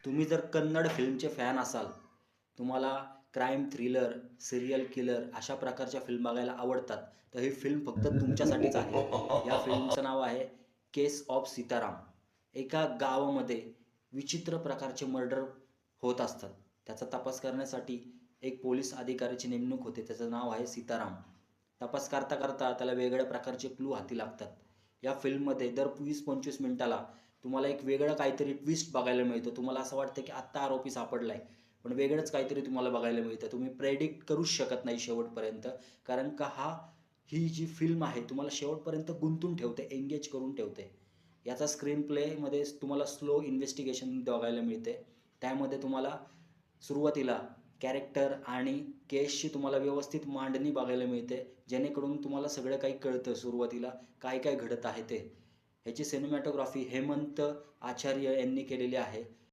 तुम्ही जर कन्नड फिल्मचे फॅन असाल, तुम्हाला क्राईम थ्रिलर, सीरियल किलर अशा प्रकारच्या फिल्म बघायला आवडतात, तर ही फिल्म फक्त तुमच्यासाठीच आहे. या फिल्मचं नाव आहे केस ऑफ सीताराम. एका गावामध्ये विचित्र प्रकारचे मर्डर होत असतात. त्याचा तपास करण्यासाठी एक पोलीस अधिकाऱ्याची नेमणूक होते. त्याचं नाव आहे सीताराम. तपास करता-करता त्याला वेगवेगळ्या प्रकारचे क्लू हाती लागतात. या फिल्ममध्ये दर 20-25 मिनिटाला तुम्हाला एक वेगळं काहीतरी ट्विस्ट बघायला मिळतं. तुम्हाला असं वाटतं की आत्ता आरोपी सापडलाय. पण वेगळंच काहीतरी तुम्हाला बघायला मिळतं. तुम्ही प्रेडिक्ट करूच शकत नाही शेवटपर्यंत. कारण का ही जी फिल्म आहे तुम्हाला शेवटपर्यंत गुंतून ठेवते, एंगेज करून ठेवते. याचा स्क्रीन प्लेमध्ये तुम्हाला स्लो इन्व्हेस्टिगेशन बघायला मिळते. त्यामध्ये तुम्हाला सुरुवातीला कॅरेक्टर आणि केसची तुम्हाला व्यवस्थित मांडणी बघायला मिळते. जेणेकरून तुम्हाला सगळं काही कळतं सुरुवातीला काय काय घडत आहे ते. ह्याची सिनेमॅटोग्राफी हेमंत आचार्य यांनी केलेली आहे.